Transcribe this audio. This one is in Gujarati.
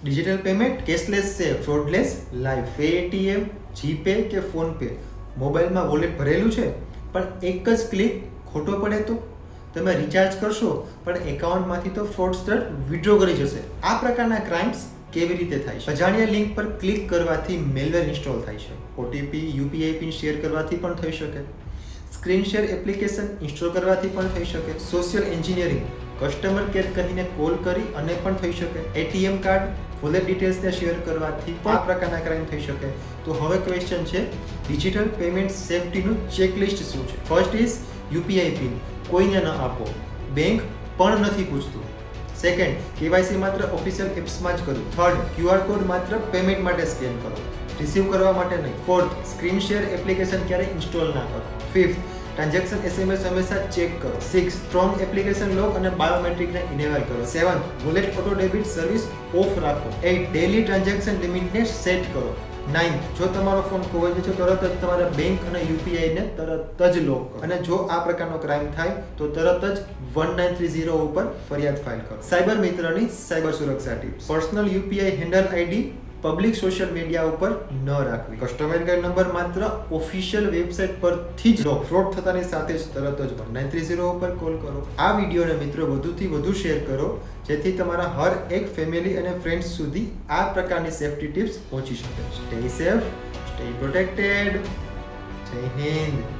ડિજિટલ પેમેન્ટ કેશલેસ છે, ફ્રોડલેસ લાઈફ. પેટીએમ, જીપે કે ફોનપે મોબાઈલમાં વોલેટ ભરેલું છે પણ એક જ ક્લિક ખોટો પડે તો તમે રિચાર્જ કરશો પણ એકાઉન્ટમાંથી તો ફ્રોડસ્ટર વિડ્રો કરી જશે. આ પ્રકારના ક્રાઇમ્સ કેવી રીતે થાય છે? અજાણ્યા લિંક પર ક્લિક કરવાથી મેલવેર ઇન્સ્ટોલ થાય છે. ઓટીપી, યુપીઆઈ પિન શેર કરવાથી પણ થઈ શકે. સ્ક્રીન શેર એપ્લિકેશન ઇન્સ્ટોલ કરવાથી પણ થઈ શકે. સોશિયલ એન્જિનિયરિંગ, કસ્ટમર કેર કહીને કોલ કરી અને પણ થઈ શકે. એટીએમ કાર્ડ, વોલેટ ડિટેલ્સને શેર કરવાથી પણ આ પ્રકારના ક્રાઇમ થઈ શકે. તો હવે ક્વેશ્ચન છે, ડિજિટલ પેમેન્ટ સેફટીનું ચેકલિસ્ટ શું છે? ફર્સ્ટ ઇઝ યુપીઆઈ પિન કોઈને ન આપો, બેંક પણ નથી પૂછતું. સેકન્ડ, કેવાયસી માત્ર ઓફિશિયલ એપ્સમાં જ કરો. થર્ડ, ક્યુઆર કોડ માત્ર પેમેન્ટ માટે સ્કેન કરો, રિસીવ કરવા માટે નહીં. ફોર્થ, સ્ક્રીન શેર એપ્લિકેશન ક્યારેય ઇન્સ્ટોલ ના કરો. ફિફ્થ, ટ્રાન્ઝેક્શન એસએમએસ હંમેશા ચેક કરો. સિક્સ, સ્ટ્રોંગ એપ્લિકેશન લોક અને બાયોમેટ્રિકને ઇનેબલ કરો. Seventh, wallet auto debit service of રાખો. એઇટ, ડેઇલી ટ્રાન્ઝેક્શન લિમિટને સેટ કરો. નાઇન્થ, જો તમારો ફોન ખોવાઈ જાય તો તરત જ તમારા બેંક અને યુપીઆઈને તરત જ લોક કરો. અને જો આ પ્રકારનો ક્રાઇમ થાય તો તરત જ 1930 ઉપર ફરિયાદ ફાઇલ કરો. સાયબર મિત્રની સાયબર સુરક્ષા tips. Personal UPI handle ID public social media ઉપર ન રાખવી. કસ્ટમર કેર નંબર માત્ર ઓફિશિયલ વેબસાઇટ પરથી જ લો. ફ્રોડ થતાની સાથે જ તરત જ 1930 ઉપર કોલ કરો. આ વિડીયોને મિત્રો વધુથી વધુ શેર કરો જેથી તમારા હર એક ફેમિલી અને ફ્રેન્ડ્સ સુધી આ પ્રકારની સેફ્ટી ટિપ્સ પહોંચી શકે. Stay safe, stay protected. જય હિન્દ.